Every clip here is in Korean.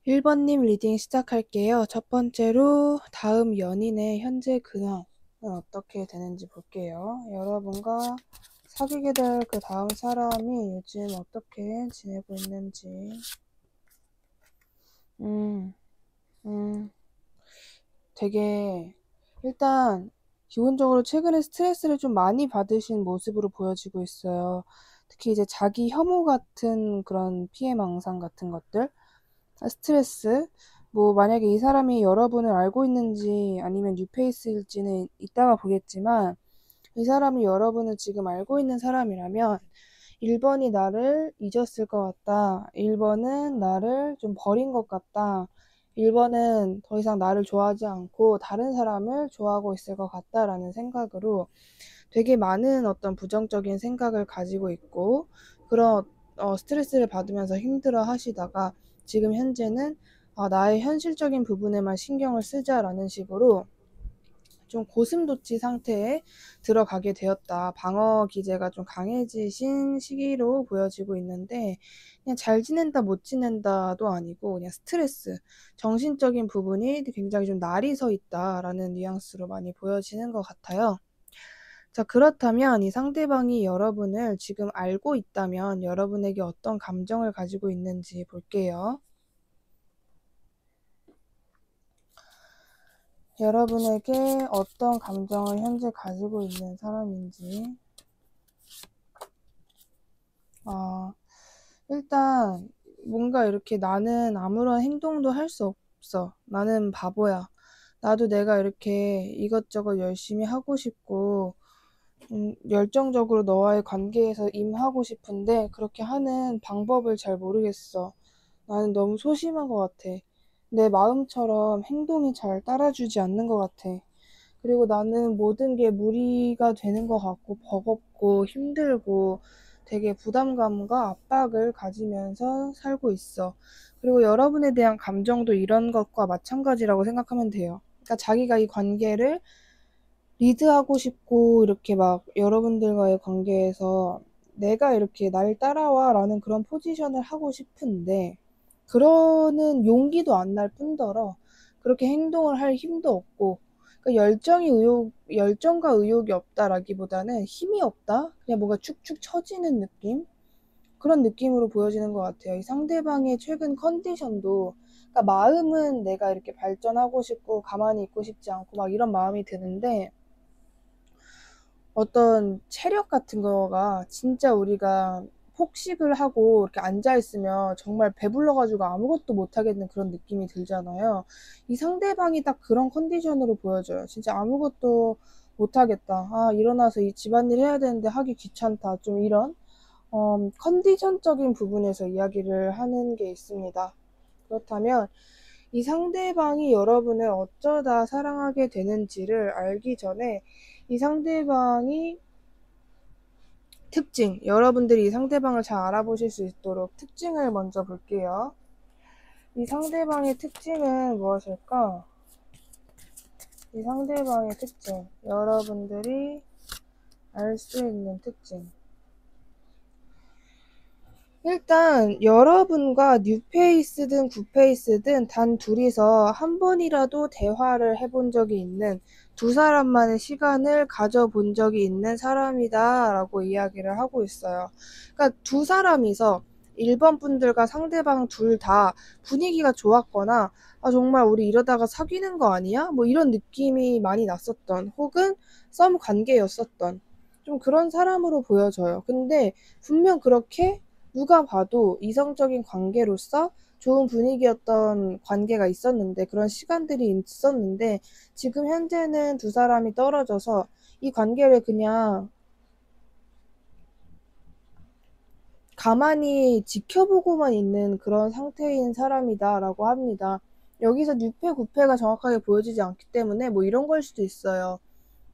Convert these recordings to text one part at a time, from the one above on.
1번님 리딩 시작할게요. 첫 번째로 다음 연인의 현재 근황은 어떻게 되는지 볼게요. 여러분과 사귀게 될 그 다음 사람이 요즘 어떻게 지내고 있는지. 되게 일단 기본적으로 최근에 스트레스를 좀 많이 받으신 모습으로 보여지고 있어요. 특히 이제 자기 혐오 같은 그런 피해망상 같은 것들, 스트레스, 뭐 만약에 이 사람이 여러분을 알고 있는지 아니면 뉴페이스일지는 이따가 보겠지만, 이 사람이 여러분을 지금 알고 있는 사람이라면 1번이 나를 잊었을 것 같다, 1번은 나를 좀 버린 것 같다, 1번은 더 이상 나를 좋아하지 않고 다른 사람을 좋아하고 있을 것 같다라는 생각으로 되게 많은 어떤 부정적인 생각을 가지고 있고, 그런 스트레스를 받으면서 힘들어 하시다가 지금 현재는 나의 현실적인 부분에만 신경을 쓰자라는 식으로 좀 고슴도치 상태에 들어가게 되었다. 방어 기제가 좀 강해지신 시기로 보여지고 있는데, 그냥 잘 지낸다 못 지낸다도 아니고 그냥 스트레스, 정신적인 부분이 굉장히 좀 날이 서 있다라는 뉘앙스로 많이 보여지는 것 같아요. 자, 그렇다면 이 상대방이 여러분을 지금 알고 있다면 여러분에게 어떤 감정을 가지고 있는지 볼게요. 여러분에게 어떤 감정을 현재 가지고 있는 사람인지. 일단 뭔가 이렇게 나는 아무런 행동도 할 수 없어. 나는 바보야. 나도 내가 이렇게 이것저것 열심히 하고 싶고 열정적으로 너와의 관계에서 임하고 싶은데 그렇게 하는 방법을 잘 모르겠어. 나는 너무 소심한 것 같아. 내 마음처럼 행동이 잘 따라주지 않는 것 같아. 그리고 나는 모든 게 무리가 되는 것 같고 버겁고 힘들고 되게 부담감과 압박을 가지면서 살고 있어. 그리고 여러분에 대한 감정도 이런 것과 마찬가지라고 생각하면 돼요. 그러니까 자기가 이 관계를 리드하고 싶고 이렇게 막 여러분들과의 관계에서 내가 이렇게 날 따라와 라는 그런 포지션을 하고 싶은데 그러는 용기도 안 날 뿐더러 그렇게 행동을 할 힘도 없고, 그러니까 열정과 의욕이 없다라기보다는 힘이 없다? 그냥 뭔가 축축 처지는 느낌? 그런 느낌으로 보여지는 것 같아요. 이 상대방의 최근 컨디션도, 그러니까 마음은 내가 이렇게 발전하고 싶고 가만히 있고 싶지 않고 막 이런 마음이 드는데 어떤 체력 같은 거가 진짜 우리가 폭식을 하고 이렇게 앉아있으면 정말 배불러가지고 아무것도 못하겠는 그런 느낌이 들잖아요. 이 상대방이 딱 그런 컨디션으로 보여져요. 진짜 아무것도 못하겠다. 일어나서 이 집안일 해야 되는데 하기 귀찮다. 좀 이런 컨디션적인 부분에서 이야기를 하는 게 있습니다. 그렇다면 이 상대방이 여러분을 어쩌다 사랑하게 되는지를 알기 전에 이 상대방이 특징, 여러분들이 이 상대방을 잘 알아보실 수 있도록 특징을 먼저 볼게요. 이 상대방의 특징은 무엇일까? 이 상대방의 특징, 여러분들이 알 수 있는 특징. 일단 여러분과 뉴페이스든 구페이스든 단 둘이서 한 번이라도 대화를 해본 적이 있는, 두 사람만의 시간을 가져본 적이 있는 사람이다 라고 이야기를 하고 있어요. 그러니까 두 사람이서 1번 분들과 상대방 둘 다 분위기가 좋았거나 정말 우리 이러다가 사귀는 거 아니야? 뭐 이런 느낌이 많이 났었던, 혹은 썸 관계였었던 좀 그런 사람으로 보여져요. 근데 분명 그렇게 누가 봐도 이성적인 관계로서 좋은 분위기였던 관계가 있었는데, 그런 시간들이 있었는데 지금 현재는 두 사람이 떨어져서 이 관계를 그냥 가만히 지켜보고만 있는 그런 상태인 사람이다 라고 합니다. 여기서 뉴페, 구페가 정확하게 보여지지 않기 때문에 뭐 이런 걸 수도 있어요.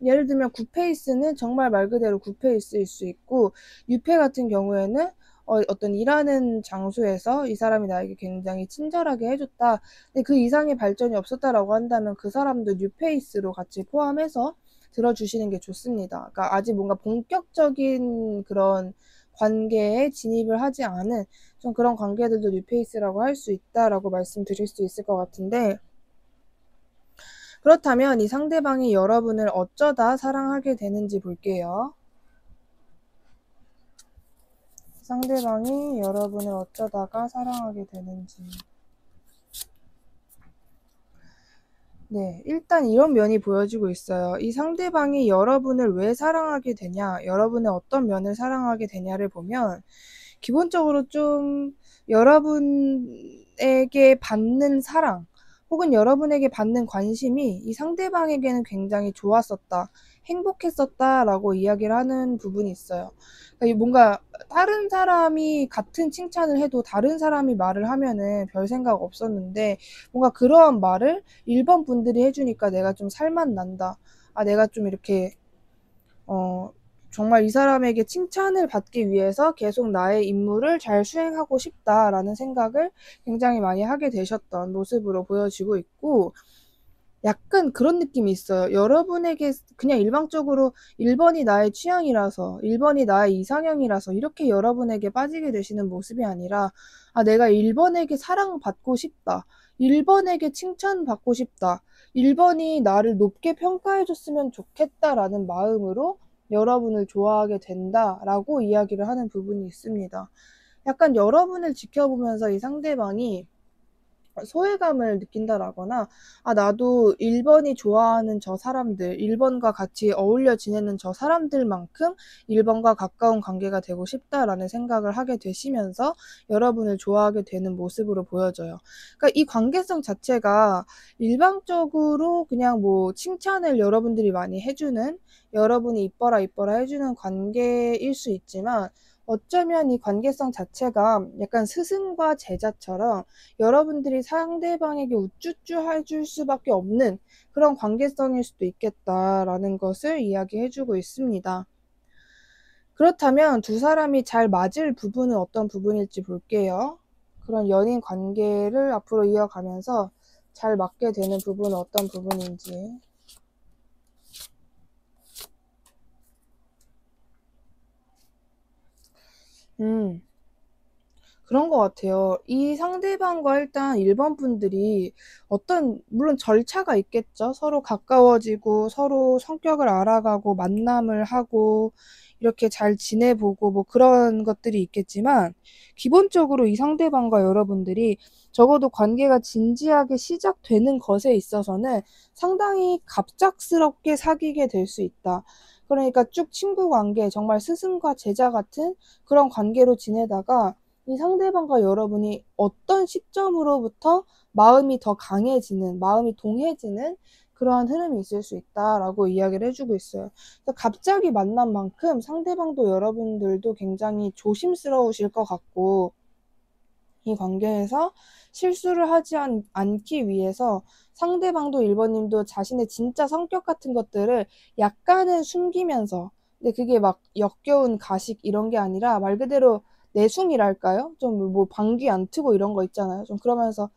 예를 들면 구페이스는 정말 말 그대로 구페이스일 수 있고, 뉴페 같은 경우에는 어떤 일하는 장소에서 이 사람이 나에게 굉장히 친절하게 해줬다. 근데 그 이상의 발전이 없었다라고 한다면 그 사람도 뉴페이스로 같이 포함해서 들어주시는 게 좋습니다. 그러니까 아직 뭔가 본격적인 그런 관계에 진입을 하지 않은 좀 그런 관계들도 뉴페이스라고 할 수 있다라고 말씀드릴 수 있을 것 같은데, 그렇다면 이 상대방이 여러분을 어쩌다 사랑하게 되는지 볼게요. 상대방이 여러분을 어쩌다가 사랑하게 되는지. 네, 일단 이런 면이 보여지고 있어요. 이 상대방이 여러분을 왜 사랑하게 되냐, 여러분의 어떤 면을 사랑하게 되냐를 보면 기본적으로 좀 여러분에게 받는 사랑 혹은 여러분에게 받는 관심이 이 상대방에게는 굉장히 좋았었다, 행복했었다라고 이야기를 하는 부분이 있어요. 그러니까 뭔가 다른 사람이 같은 칭찬을 해도 다른 사람이 말을 하면은 별 생각 없었는데, 뭔가 그러한 말을 1번 분들이 해주니까 내가 좀 살맛 난다. 아, 내가 좀 이렇게 정말 이 사람에게 칭찬을 받기 위해서 계속 나의 임무를 잘 수행하고 싶다라는 생각을 굉장히 많이 하게 되셨던 모습으로 보여지고 있고, 약간 그런 느낌이 있어요. 여러분에게 그냥 일방적으로 1번이 나의 취향이라서, 1번이 나의 이상형이라서 이렇게 여러분에게 빠지게 되시는 모습이 아니라, 아, 내가 1번에게 사랑받고 싶다, 1번에게 칭찬받고 싶다, 1번이 나를 높게 평가해줬으면 좋겠다라는 마음으로 여러분을 좋아하게 된다라고 이야기를 하는 부분이 있습니다. 약간 여러분을 지켜보면서 이 상대방이 소외감을 느낀다라거나, 아, 나도 1번이 좋아하는 저 사람들, 1번과 같이 어울려 지내는 저 사람들만큼 1번과 가까운 관계가 되고 싶다라는 생각을 하게 되시면서 여러분을 좋아하게 되는 모습으로 보여져요. 그러니까 이 관계성 자체가 일방적으로 그냥 뭐 칭찬을 여러분들이 많이 해주는, 여러분이 이뻐라 이뻐라 해주는 관계일 수 있지만, 어쩌면 이 관계성 자체가 약간 스승과 제자처럼 여러분들이 상대방에게 우쭈쭈 해줄 수밖에 없는 그런 관계성일 수도 있겠다라는 것을 이야기해주고 있습니다. 그렇다면 두 사람이 잘 맞을 부분은 어떤 부분일지 볼게요. 그런 연인 관계를 앞으로 이어가면서 잘 맞게 되는 부분은 어떤 부분인지. 그런 것 같아요. 이 상대방과 일단 1번 분들이 어떤, 물론 절차가 있겠죠. 서로 가까워지고 서로 성격을 알아가고 만남을 하고 이렇게 잘 지내보고 뭐 그런 것들이 있겠지만, 기본적으로 이 상대방과 여러분들이 적어도 관계가 진지하게 시작되는 것에 있어서는 상당히 갑작스럽게 사귀게 될 수 있다. 그러니까 쭉 친구 관계, 정말 스승과 제자 같은 그런 관계로 지내다가 이 상대방과 여러분이 어떤 시점으로부터 마음이 더 강해지는, 마음이 동해지는 그러한 흐름이 있을 수 있다라고 이야기를 해주고 있어요. 그래서 갑자기 만난 만큼 상대방도 여러분들도 굉장히 조심스러우실 것 같고, 이 관계에서 실수를 하지 않기 위해서 상대방도 1번님도 자신의 진짜 성격 같은 것들을 약간은 숨기면서, 근데 그게 막 역겨운 가식 이런 게 아니라 말 그대로 내숭이랄까요? 좀 뭐 방귀 안 트고 이런 거 있잖아요. 좀 그러면서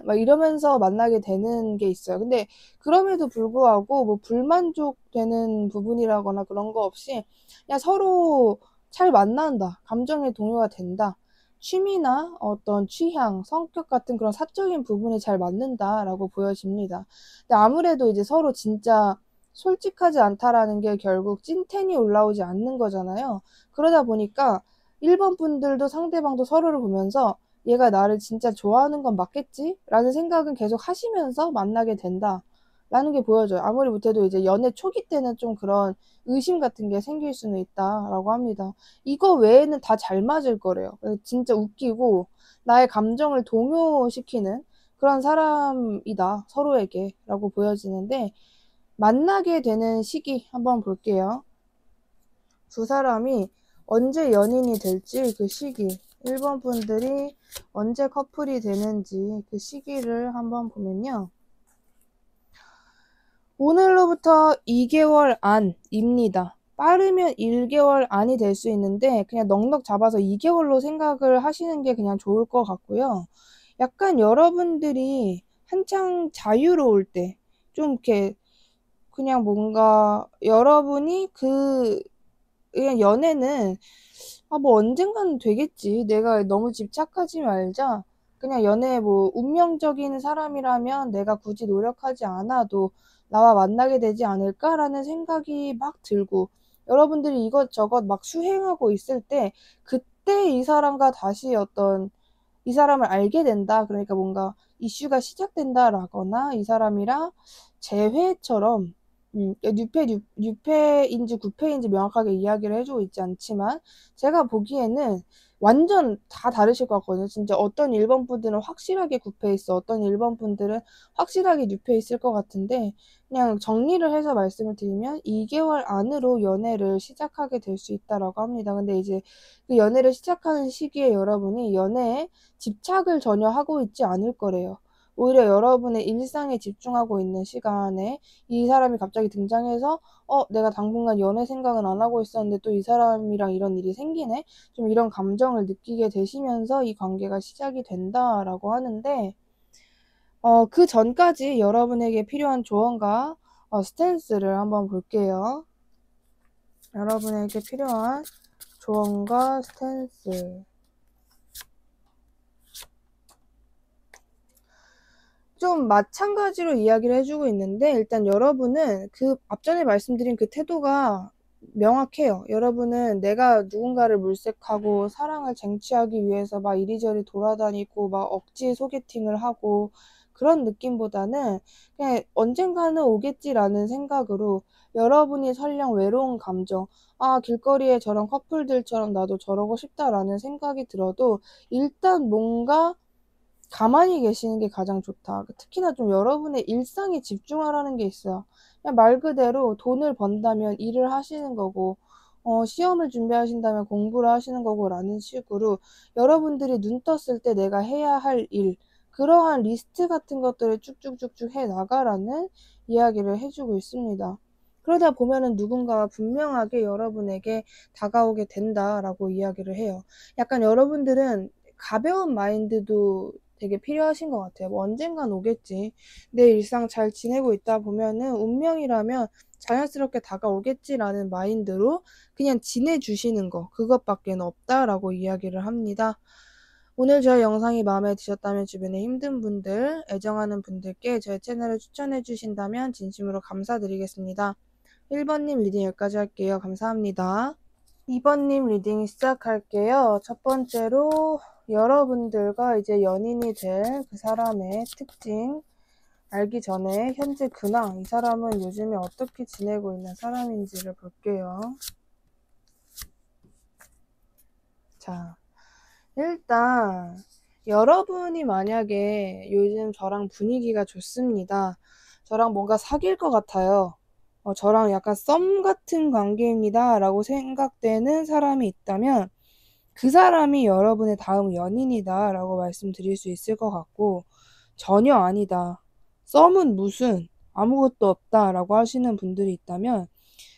막 이러면서 만나게 되는 게 있어요. 근데 그럼에도 불구하고 뭐 불만족되는 부분이라거나 그런 거 없이 그냥 서로 잘 만난다, 감정의 동요가 된다, 취미나 어떤 취향, 성격 같은 그런 사적인 부분이 잘 맞는다라고 보여집니다. 근데 아무래도 이제 서로 진짜 솔직하지 않다라는 게 결국 찐텐이 올라오지 않는 거잖아요. 그러다 보니까 1번 분들도 상대방도 서로를 보면서 얘가 나를 진짜 좋아하는 건 맞겠지? 라는 생각은 계속 하시면서 만나게 된다 라는 게 보여져요. 아무리 못해도 이제 연애 초기 때는 좀 그런 의심 같은 게 생길 수는 있다라고 합니다. 이거 외에는 다 잘 맞을 거래요. 진짜 웃기고 나의 감정을 동요시키는 그런 사람이다, 서로에게 라고 보여지는데, 만나게 되는 시기 한번 볼게요. 두 사람이 언제 연인이 될지 그 시기, 1번 분들이 언제 커플이 되는지 그 시기를 한번 보면요. 오늘로부터 2개월 안입니다. 빠르면 1개월 안이 될 수 있는데 그냥 넉넉 잡아서 2개월로 생각을 하시는 게 그냥 좋을 것 같고요. 약간 여러분들이 한창 자유로울 때, 좀 이렇게 그냥 뭔가 여러분이 그냥 연애는 뭐 언젠가는 되겠지. 내가 너무 집착하지 말자. 그냥 연애 뭐 운명적인 사람이라면 내가 굳이 노력하지 않아도 나와 만나게 되지 않을까라는 생각이 막 들고, 여러분들이 이것저것 막 수행하고 있을 때 그때 이 사람과 다시 이 사람을 알게 된다. 그러니까 뭔가 이슈가 시작된다라거나 이 사람이랑 재회처럼, 뉴페인지 구페인지 명확하게 이야기를 해주고 있지 않지만 제가 보기에는 완전 다 다르실 것 같거든요. 진짜 어떤 일본 분들은 확실하게 구패 있어, 어떤 일본 분들은 확실하게 뉴페 있을 것 같은데, 그냥 정리를 해서 말씀을 드리면 2개월 안으로 연애를 시작하게 될 수 있다라고 합니다. 근데 이제 그 연애를 시작하는 시기에 여러분이 연애에 집착을 전혀 하고 있지 않을 거래요. 오히려 여러분의 일상에 집중하고 있는 시간에 이 사람이 갑자기 등장해서 내가 당분간 연애 생각은 안 하고 있었는데 또 이 사람이랑 이런 일이 생기네? 좀 이런 감정을 느끼게 되시면서 이 관계가 시작이 된다라고 하는데, 그 전까지 여러분에게 필요한 조언과 스탠스를 한번 볼게요. 여러분에게 필요한 조언과 스탠스. 좀 마찬가지로 이야기를 해주고 있는데, 일단 여러분은 그 앞전에 말씀드린 그 태도가 명확해요. 여러분은 내가 누군가를 물색하고 사랑을 쟁취하기 위해서 막 이리저리 돌아다니고 막 억지 소개팅을 하고 그런 느낌보다는 그냥 언젠가는 오겠지라는 생각으로, 여러분이 설령 외로운 감정, 길거리에 저런 커플들처럼 나도 저러고 싶다라는 생각이 들어도 일단 뭔가 가만히 계시는 게 가장 좋다. 특히나 좀 여러분의 일상에 집중하라는 게 있어요. 그냥 말 그대로 돈을 번다면 일을 하시는 거고, 시험을 준비하신다면 공부를 하시는 거고 라는 식으로 여러분들이 눈 떴을 때 내가 해야 할 일, 그러한 리스트 같은 것들을 쭉쭉쭉쭉 해 나가라는 이야기를 해주고 있습니다. 그러다 보면은 누군가가 분명하게 여러분에게 다가오게 된다라고 이야기를 해요. 약간 여러분들은 가벼운 마인드도 되게 필요하신 것 같아요. 뭐 언젠간 오겠지. 내 일상 잘 지내고 있다 보면은 운명이라면 자연스럽게 다가오겠지라는 마인드로 그냥 지내주시는 거, 그것밖에 없다라고 이야기를 합니다. 오늘 저의 영상이 마음에 드셨다면 주변에 힘든 분들, 애정하는 분들께 저의 채널을 추천해 주신다면 진심으로 감사드리겠습니다. 1번님 리딩 여기까지 할게요. 감사합니다. 2번님 리딩 시작할게요. 첫 번째로 여러분들과 이제 연인이 될 그 사람의 특징 알기 전에 현재 근황, 이 사람은 요즘에 어떻게 지내고 있는 사람인지를 볼게요. 자, 일단 여러분이 만약에 요즘 저랑 분위기가 좋습니다, 저랑 뭔가 사귈 것 같아요, 저랑 약간 썸 같은 관계입니다 라고 생각되는 사람이 있다면 그 사람이 여러분의 다음 연인이다 라고 말씀드릴 수 있을 것 같고, 전혀 아니다, 썸은 무슨, 아무것도 없다 라고 하시는 분들이 있다면,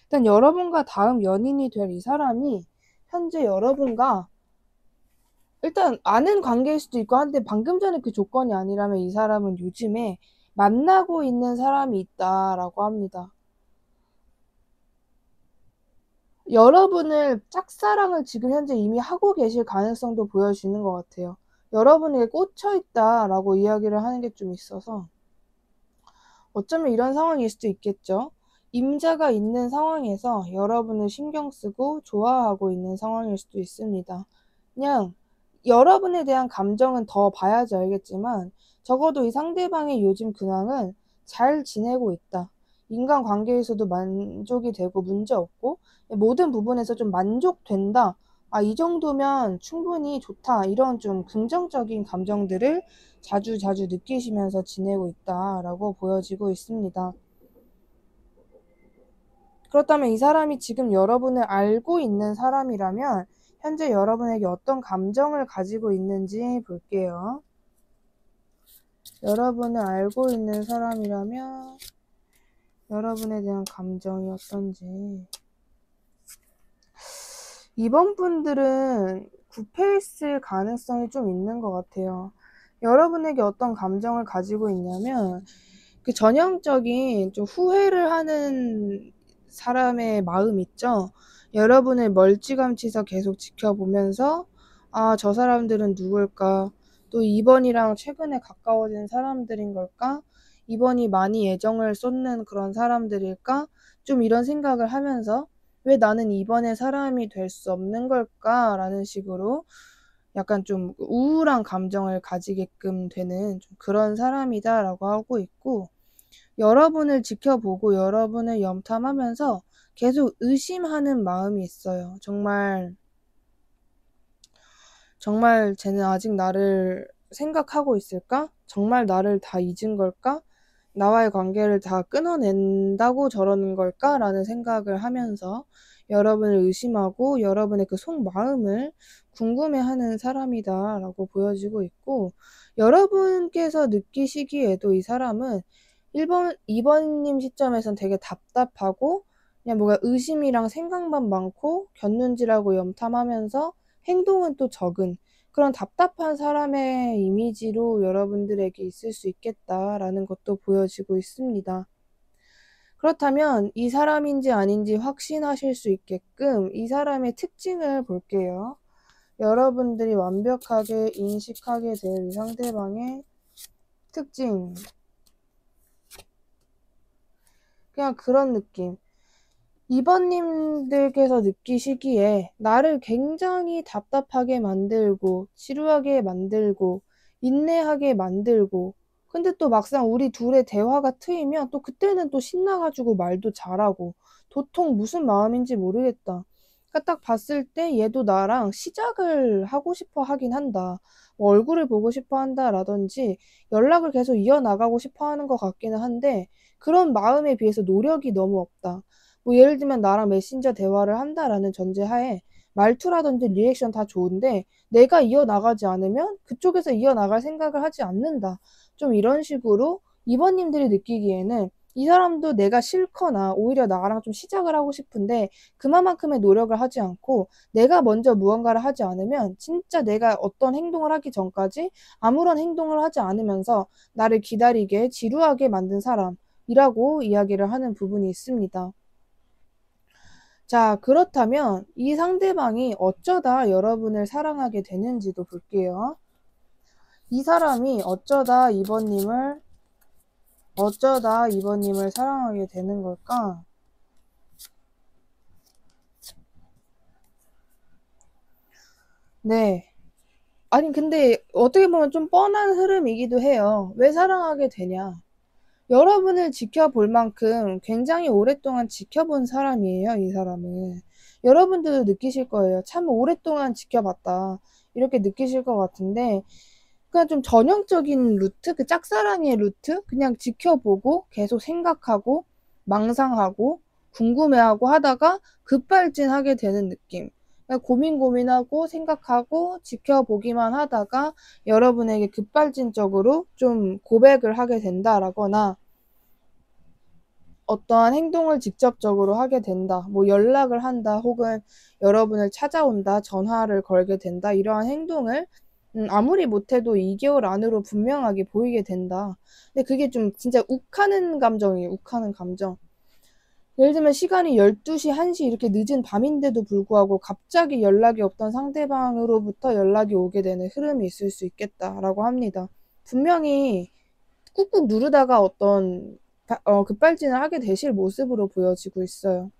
일단 여러분과 다음 연인이 될 이 사람이 현재 여러분과 일단 아는 관계일 수도 있고 한데, 방금 전에 그 조건이 아니라면 이 사람은 요즘에 만나고 있는 사람이 있다라고 합니다. 여러분을 짝사랑을 지금 현재 이미 하고 계실 가능성도 보여주는 것 같아요. 여러분에게 꽂혀있다라고 이야기를 하는 게 좀 있어서 어쩌면 이런 상황일 수도 있겠죠. 임자가 있는 상황에서 여러분을 신경 쓰고 좋아하고 있는 상황일 수도 있습니다. 그냥 여러분에 대한 감정은 더 봐야지 알겠지만 적어도 이 상대방의 요즘 근황은 잘 지내고 있다, 인간관계에서도 만족이 되고 문제없고 모든 부분에서 좀 만족된다, 이 정도면 충분히 좋다, 이런 좀 긍정적인 감정들을 자주 느끼시면서 지내고 있다라고 보여지고 있습니다. 그렇다면 이 사람이 지금 여러분을 알고 있는 사람이라면 현재 여러분에게 어떤 감정을 가지고 있는지 볼게요. 여러분을 알고 있는 사람이라면 여러분에 대한 감정이 어떤지. 이번 분들은 구패했을 가능성이 좀 있는 것 같아요. 여러분에게 어떤 감정을 가지고 있냐면 그 전형적인 좀 후회를 하는 사람의 마음 있죠. 여러분을 멀찌감치서 계속 지켜보면서 아, 저 사람들은 누굴까? 또 2번이랑 최근에 가까워진 사람들인 걸까? 2번이 많이 애정을 쏟는 그런 사람들일까? 좀 이런 생각을 하면서 왜 나는 2번의 사람이 될 수 없는 걸까? 라는 식으로 약간 좀 우울한 감정을 가지게끔 되는 좀 그런 사람이다 라고 하고 있고, 여러분을 지켜보고 여러분을 염탐하면서 계속 의심하는 마음이 있어요. 정말 쟤는 아직 나를 생각하고 있을까? 정말 나를 다 잊은 걸까? 나와의 관계를 다 끊어낸다고 저러는 걸까? 라는 생각을 하면서 여러분을 의심하고 여러분의 그 속마음을 궁금해하는 사람이다 라고 보여지고 있고, 여러분께서 느끼시기에도 이 사람은 1번, 2번님 시점에선 되게 답답하고 그냥 뭔가 의심이랑 생각만 많고 곁눈질하고 염탐하면서 행동은 또 적은 그런 답답한 사람의 이미지로 여러분들에게 있을 수 있겠다라는 것도 보여지고 있습니다. 그렇다면 이 사람인지 아닌지 확신하실 수 있게끔 이 사람의 특징을 볼게요. 여러분들이 완벽하게 인식하게 될 이 상대방의 특징. 그냥 그런 느낌. 2번님들께서 느끼시기에 나를 굉장히 답답하게 만들고 지루하게 만들고 인내하게 만들고, 근데 또 막상 우리 둘의 대화가 트이면 또 그때는 또 신나가지고 말도 잘하고 도통 무슨 마음인지 모르겠다. 그러니까 딱 봤을 때 얘도 나랑 시작을 하고 싶어 하긴 한다. 뭐 얼굴을 보고 싶어 한다 라든지 연락을 계속 이어나가고 싶어 하는 것 같기는 한데 그런 마음에 비해서 노력이 너무 없다. 뭐 예를 들면 나랑 메신저 대화를 한다라는 전제하에 말투라든지 리액션 다 좋은데 내가 이어나가지 않으면 그쪽에서 이어나갈 생각을 하지 않는다. 좀 이런 식으로 2번님들이 느끼기에는 이 사람도 내가 싫거나 오히려 나랑 좀 시작을 하고 싶은데 그만큼의 노력을 하지 않고 내가 먼저 무언가를 하지 않으면 진짜 내가 어떤 행동을 하기 전까지 아무런 행동을 하지 않으면서 나를 기다리게 지루하게 만든 사람이라고 이야기를 하는 부분이 있습니다. 자, 그렇다면 이 상대방이 어쩌다 여러분을 사랑하게 되는지도 볼게요. 이 사람이 어쩌다 이번님을 사랑하게 되는 걸까? 네. 아니, 근데 어떻게 보면 좀 뻔한 흐름이기도 해요. 왜 사랑하게 되냐? 여러분을 지켜볼 만큼 굉장히 오랫동안 지켜본 사람이에요, 이 사람은. 여러분들도 느끼실 거예요. 참 오랫동안 지켜봤다. 이렇게 느끼실 것 같은데, 그냥 좀 전형적인 루트? 그 짝사랑의 루트? 그냥 지켜보고, 계속 생각하고, 망상하고, 궁금해하고 하다가 급발진하게 되는 느낌. 그냥 고민하고, 생각하고, 지켜보기만 하다가 여러분에게 급발진적으로 좀 고백을 하게 된다라거나, 어떠한 행동을 직접적으로 하게 된다. 뭐 연락을 한다, 혹은 여러분을 찾아온다, 전화를 걸게 된다. 이러한 행동을 아무리 못해도 2개월 안으로 분명하게 보이게 된다. 근데 그게 좀 진짜 욱하는 감정이에요. 욱하는 감정. 예를 들면 시간이 12시, 1시 이렇게 늦은 밤인데도 불구하고 갑자기 연락이 없던 상대방으로부터 연락이 오게 되는 흐름이 있을 수 있겠다라고 합니다. 분명히 꾹꾹 누르다가 어떤 급발진을 하게 되실 모습으로 보여지고 있어요.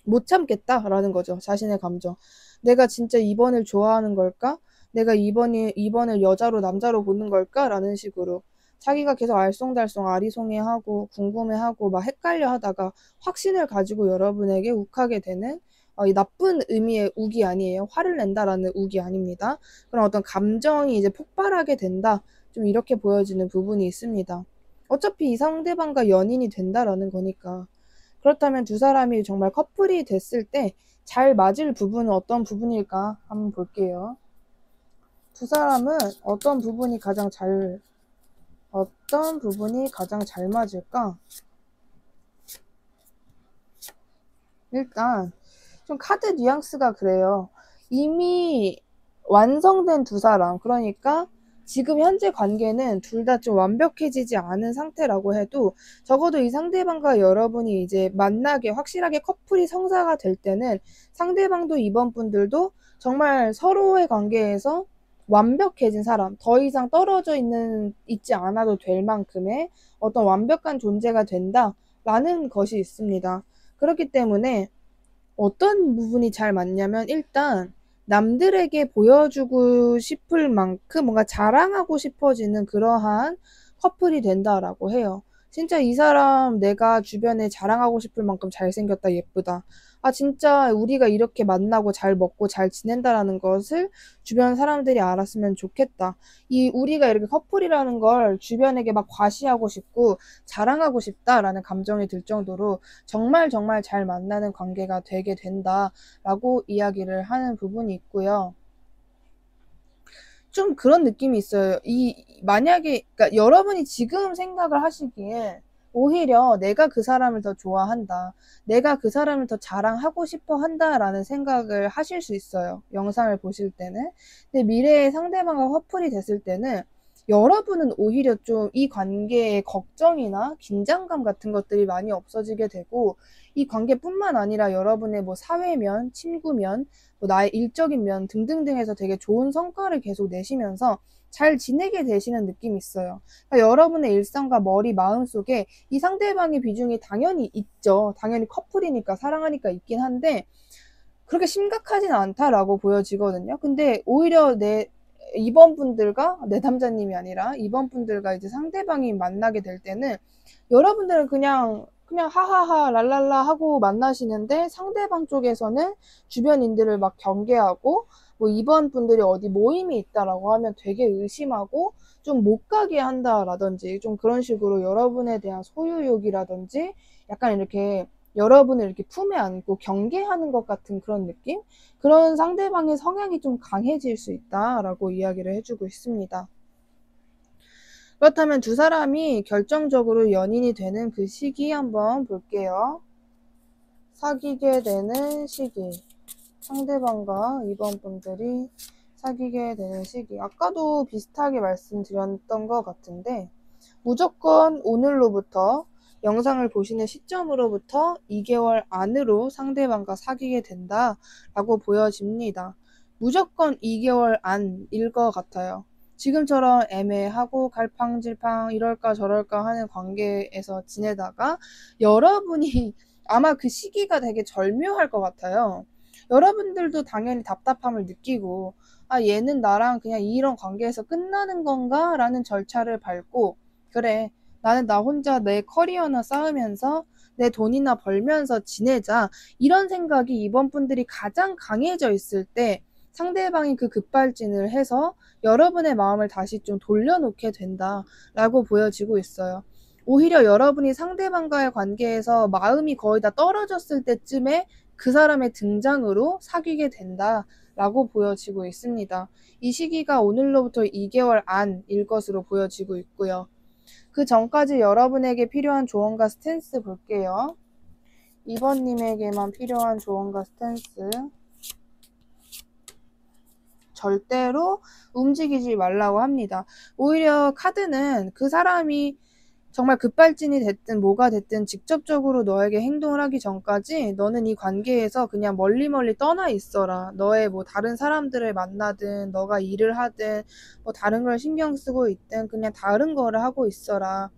못 참겠다라는 거죠. 자신의 감정. 내가 진짜 2번을 좋아하는 걸까? 내가 2번을 여자로 남자로 보는 걸까? 라는 식으로 자기가 계속 알쏭달쏭 아리송해하고 궁금해하고 막 헷갈려 하다가 확신을 가지고 여러분에게 욱하게 되는, 이 나쁜 의미의 욱이 아니에요. 화를 낸다라는 욱이 아닙니다. 그런 어떤 감정이 이제 폭발하게 된다. 좀 이렇게 보여지는 부분이 있습니다. 어차피 이 상대방과 연인이 된다라는 거니까. 그렇다면 두 사람이 정말 커플이 됐을 때 잘 맞을 부분은 어떤 부분일까 한번 볼게요. 두 사람은 어떤 부분이 가장 잘 맞을까? 일단 좀 카드 뉘앙스가 그래요. 이미 완성된 두 사람, 그러니까 지금 현재 관계는 둘 다 좀 완벽해지지 않은 상태라고 해도 적어도 이 상대방과 여러분이 이제 만나게 확실하게 커플이 성사가 될 때는 상대방도 이번 분들도 정말 서로의 관계에서 완벽해진 사람, 더 이상 있지 않아도 될 만큼의 어떤 완벽한 존재가 된다라는 것이 있습니다. 그렇기 때문에 어떤 부분이 잘 맞냐면 일단 남들에게 보여주고 싶을 만큼 뭔가 자랑하고 싶어지는 그러한 커플이 된다라고 해요. 진짜 이 사람 내가 주변에 자랑하고 싶을 만큼 잘생겼다, 예쁘다. 아, 진짜 우리가 이렇게 만나고 잘 먹고 잘 지낸다라는 것을 주변 사람들이 알았으면 좋겠다. 우리가 이렇게 커플이라는 걸 주변에게 막 과시하고 싶고 자랑하고 싶다라는 감정이 들 정도로 정말 정말 잘 만나는 관계가 되게 된다라고 이야기를 하는 부분이 있고요. 좀 그런 느낌이 있어요. 만약에, 그러니까 여러분이 지금 생각을 하시기에 오히려 내가 그 사람을 더 좋아한다. 내가 그 사람을 더 자랑하고 싶어 한다라는 생각을 하실 수 있어요. 영상을 보실 때는. 근데 미래의 상대방과 커플이 됐을 때는 여러분은 오히려 좀 이 관계에 걱정이나 긴장감 같은 것들이 많이 없어지게 되고 이 관계뿐만 아니라 여러분의 뭐 사회면, 친구면, 뭐 나의 일적인 면 등등등에서 되게 좋은 성과를 계속 내시면서 잘 지내게 되시는 느낌이 있어요. 그러니까 여러분의 일상과 머리, 마음속에 이 상대방의 비중이 당연히 있죠. 당연히 커플이니까 사랑하니까 있긴 한데 그렇게 심각하진 않다라고 보여지거든요. 근데 오히려 이번 분들과 내 남자님이 아니라 이번 분들과 이제 상대방이 만나게 될 때는 여러분들은 그냥 하하하 랄랄라 하고 만나시는데 상대방 쪽에서는 주변인들을 막 경계하고 뭐 이번 분들이 어디 모임이 있다라고 하면 되게 의심하고 좀 못 가게 한다라든지 좀 그런 식으로 여러분에 대한 소유욕이라든지 약간 이렇게 여러분을 이렇게 품에 안고 경계하는 것 같은 그런 느낌? 그런 상대방의 성향이 좀 강해질 수 있다라고 이야기를 해주고 있습니다. 그렇다면 두 사람이 결정적으로 연인이 되는 그 시기 한번 볼게요. 사귀게 되는 시기. 상대방과 이번 분들이 사귀게 되는 시기. 아까도 비슷하게 말씀드렸던 것 같은데 무조건 오늘로부터 영상을 보시는 시점으로부터 2개월 안으로 상대방과 사귀게 된다라고 보여집니다. 무조건 2개월 안일 것 같아요. 지금처럼 애매하고 갈팡질팡 이럴까 저럴까 하는 관계에서 지내다가 여러분이 아마 그 시기가 되게 절묘할 것 같아요. 여러분들도 당연히 답답함을 느끼고 아, 얘는 나랑 그냥 이런 관계에서 끝나는 건가? 라는 절차를 밟고 그래, 나는 나 혼자 내 커리어나 쌓으면서 내 돈이나 벌면서 지내자. 이런 생각이 이번 분들이 가장 강해져 있을 때 상대방이 그 급발진을 해서 여러분의 마음을 다시 좀 돌려놓게 된다라고 보여지고 있어요. 오히려 여러분이 상대방과의 관계에서 마음이 거의 다 떨어졌을 때쯤에 그 사람의 등장으로 사귀게 된다라고 보여지고 있습니다. 이 시기가 오늘로부터 2개월 안일 것으로 보여지고 있고요. 그 전까지 여러분에게 필요한 조언과 스탠스 볼게요. 2번님에게만 필요한 조언과 스탠스. 절대로 움직이지 말라고 합니다. 오히려 카드는 그 사람이 정말 급발진이 됐든 뭐가 됐든 직접적으로 너에게 행동을 하기 전까지 너는 이 관계에서 그냥 멀리 떠나 있어라. 너의 뭐 다른 사람들을 만나든 너가 일을 하든 뭐 다른 걸 신경 쓰고 있든 그냥 다른 거를 하고 있어라.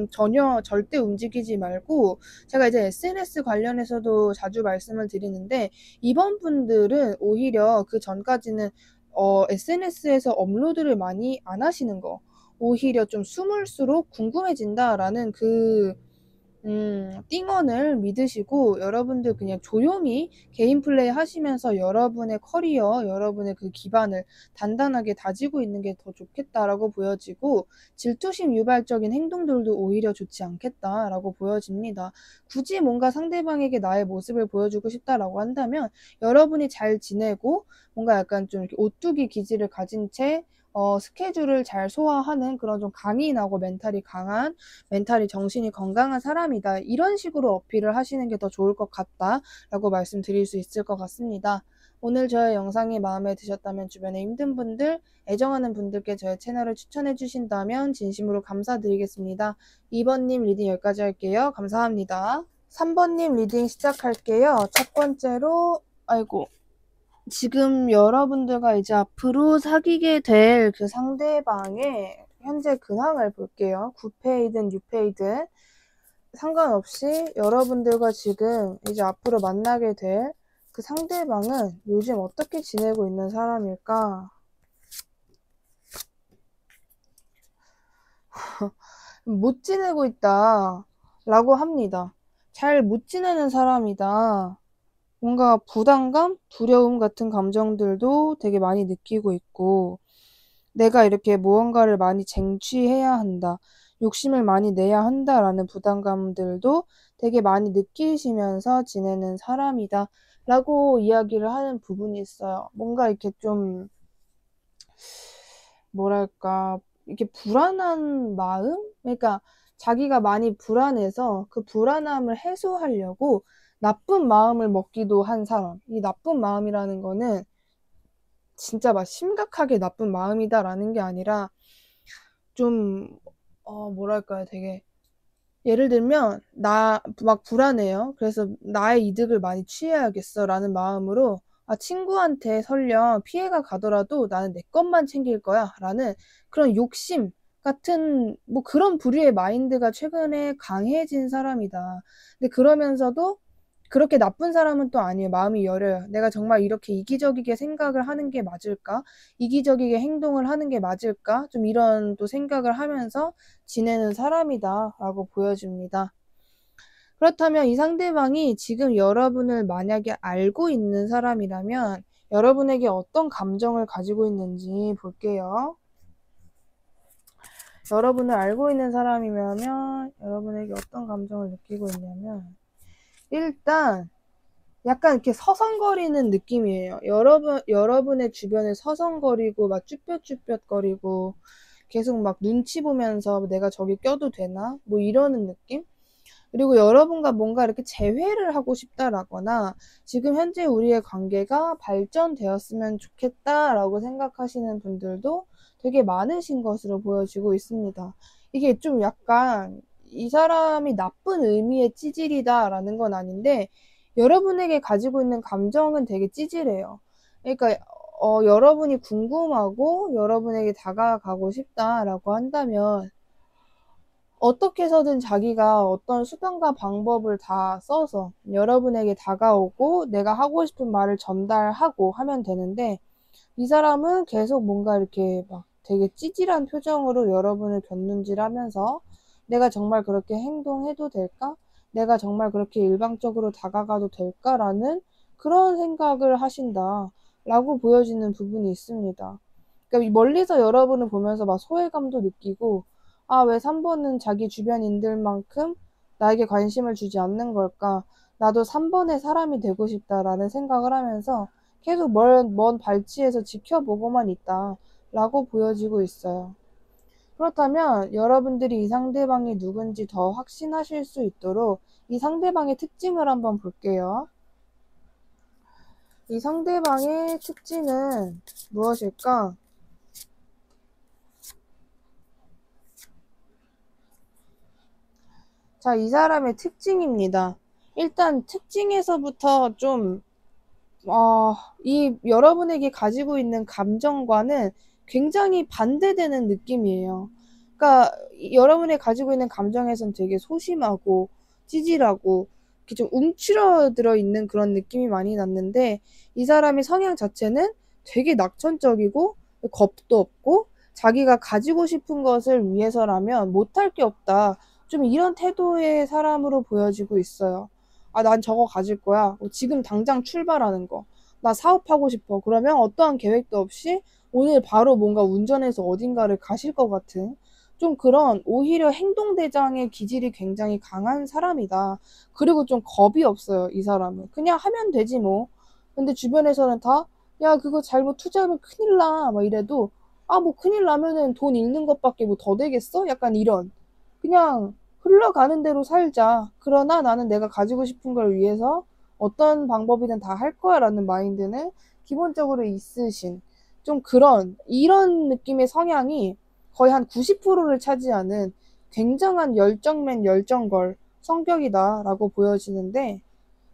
전혀 절대 움직이지 말고 제가 이제 SNS 관련해서도 자주 말씀을 드리는데 이번 분들은 오히려 그 전까지는 SNS에서 업로드를 많이 안 하시는 거 오히려 좀 숨을수록 궁금해진다라는 띵언을 믿으시고 여러분들 그냥 조용히 개인 플레이 하시면서 여러분의 커리어, 여러분의 그 기반을 단단하게 다지고 있는 게 더 좋겠다라고 보여지고 질투심 유발적인 행동들도 오히려 좋지 않겠다라고 보여집니다. 굳이 뭔가 상대방에게 나의 모습을 보여주고 싶다라고 한다면 여러분이 잘 지내고 뭔가 약간 좀 이렇게 오뚜기 기질을 가진 채 스케줄을 잘 소화하는 그런 좀 강인하고 멘탈이 정신이 건강한 사람이다. 이런 식으로 어필을 하시는 게 더 좋을 것 같다라고 말씀드릴 수 있을 것 같습니다. 오늘 저의 영상이 마음에 드셨다면 주변에 힘든 분들, 애정하는 분들께 저의 채널을 추천해 주신다면 진심으로 감사드리겠습니다. 2번님 리딩 여기까지 할게요. 감사합니다. 3번님 리딩 시작할게요. 첫 번째로, 지금 여러분들과 이제 앞으로 사귀게 될 그 상대방의 현재 근황을 볼게요. 9페이든 6페이든 상관없이 여러분들과 지금 이제 앞으로 만나게 될 그 상대방은 요즘 어떻게 지내고 있는 사람일까? 못 지내고 있다 라고 합니다. 잘 못 지내는 사람이다. 뭔가 부담감, 두려움 같은 감정들도 되게 많이 느끼고 있고, 내가 이렇게 무언가를 많이 쟁취해야 한다, 욕심을 많이 내야 한다라는 부담감들도 되게 많이 느끼시면서 지내는 사람이다 라고 이야기를 하는 부분이 있어요. 뭔가 이렇게 좀 뭐랄까, 이렇게 불안한 마음? 그러니까 자기가 많이 불안해서 그 불안함을 해소하려고 나쁜 마음을 먹기도 한 사람. 이 나쁜 마음이라는 거는 진짜 막 심각하게 나쁜 마음이다라는 게 아니라 좀 뭐랄까요, 되게 예를 들면 나 막 불안해요. 그래서 나의 이득을 많이 취해야겠어 라는 마음으로 친구한테 설령 피해가 가더라도 나는 내 것만 챙길 거야 라는 그런 욕심 같은 뭐 그런 부류의 마인드가 최근에 강해진 사람이다. 근데 그러면서도 그렇게 나쁜 사람은 또 아니에요. 마음이 여려요. 내가 정말 이렇게 이기적이게 생각을 하는 게 맞을까? 이기적이게 행동을 하는 게 맞을까? 좀 이런 또 생각을 하면서 지내는 사람이다 라고 보여줍니다. 그렇다면 이 상대방이 지금 여러분을 만약에 알고 있는 사람이라면 여러분에게 어떤 감정을 가지고 있는지 볼게요. 여러분을 알고 있는 사람이면 여러분에게 어떤 감정을 느끼고 있냐면 일단 약간 이렇게 서성거리는 느낌이에요. 여러분의 주변에 서성거리고 막 쭈뼛쭈뼛거리고 계속 막 눈치 보면서 내가 저기 껴도 되나? 뭐 이러는 느낌? 그리고 여러분과 뭔가 이렇게 재회를 하고 싶다라거나 지금 현재 우리의 관계가 발전되었으면 좋겠다라고 생각하시는 분들도 되게 많으신 것으로 보여지고 있습니다. 이게 좀 약간 이 사람이 나쁜 의미의 찌질이다라는 건 아닌데 여러분에게 가지고 있는 감정은 되게 찌질해요. 그러니까 여러분이 궁금하고 여러분에게 다가가고 싶다라고 한다면 어떻게 해서든 자기가 어떤 수단과 방법을 다 써서 여러분에게 다가오고 내가 하고 싶은 말을 전달하고 하면 되는데 이 사람은 계속 뭔가 이렇게 막 되게 찌질한 표정으로 여러분을 곁눈질하면서 내가 정말 그렇게 행동해도 될까? 내가 정말 그렇게 일방적으로 다가가도 될까라는 그런 생각을 하신다 라고 보여지는 부분이 있습니다. 그러니까 멀리서 여러분을 보면서 막 소외감도 느끼고 왜 3번은 자기 주변인들만큼 나에게 관심을 주지 않는 걸까? 나도 3번의 사람이 되고 싶다라는 생각을 하면서 계속 먼 발치에서 지켜보고만 있다 라고 보여지고 있어요. 그렇다면 여러분들이 이 상대방이 누군지 더 확신하실 수 있도록 이 상대방의 특징을 한번 볼게요. 이 상대방의 특징은 무엇일까? 자, 이 사람의 특징입니다. 일단 특징에서부터 좀 이 여러분에게 가지고 있는 감정과는 굉장히 반대되는 느낌이에요. 그러니까 여러분이 가지고 있는 감정에선 되게 소심하고 찌질하고 이렇게 좀 움츠러들어 있는 그런 느낌이 많이 났는데 이 사람의 성향 자체는 되게 낙천적이고 겁도 없고 자기가 가지고 싶은 것을 위해서라면 못할 게 없다. 좀 이런 태도의 사람으로 보여지고 있어요. 난 저거 가질 거야. 지금 당장 출발하는 거. 나 사업하고 싶어. 그러면 어떠한 계획도 없이 오늘 바로 뭔가 운전해서 어딘가를 가실 것 같은 좀 그런 오히려 행동대장의 기질이 굉장히 강한 사람이다. 그리고 좀 겁이 없어요, 이 사람은. 그냥 하면 되지 뭐. 근데 주변에서는 다, 야, 그거 잘못 투자하면 큰일 나. 막 이래도, 뭐 큰일 나면은 돈 잃는 것밖에 뭐 더 되겠어? 약간 이런. 그냥 흘러가는 대로 살자. 그러나 나는 내가 가지고 싶은 걸 위해서 어떤 방법이든 다 할 거야 라는 마인드는 기본적으로 있으신 좀 그런 이런 느낌의 성향이 거의 한 90%를 차지하는 굉장한 열정맨 열정걸 성격이다 라고 보여지는데,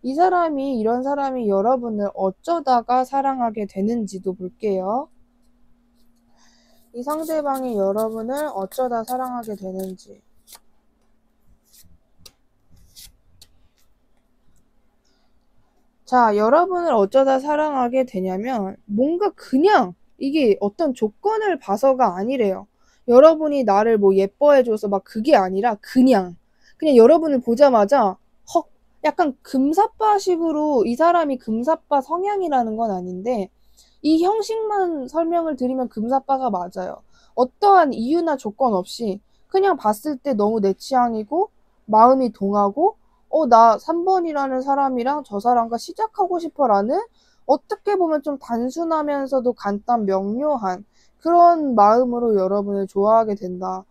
이 사람이 이런 사람이 여러분을 어쩌다가 사랑하게 되는지도 볼게요. 이 상대방이 여러분을 어쩌다 사랑하게 되는지. 자, 여러분을 어쩌다 사랑하게 되냐면 뭔가 그냥 이게 어떤 조건을 봐서가 아니래요. 여러분이 나를 뭐 예뻐해줘서 막 그게 아니라 그냥 여러분을 보자마자 헉, 약간 금사빠식으로, 이 사람이 금사빠 성향이라는 건 아닌데 이 형식만 설명을 드리면 금사빠가 맞아요. 어떠한 이유나 조건 없이 그냥 봤을 때 너무 내 취향이고 마음이 동하고 나 3번이라는 사람이랑 저 사람과 시작하고 싶어 라는, 어떻게 보면 좀 단순하면서도 간단 명료한 그런 마음으로 여러분을 좋아하게 된다.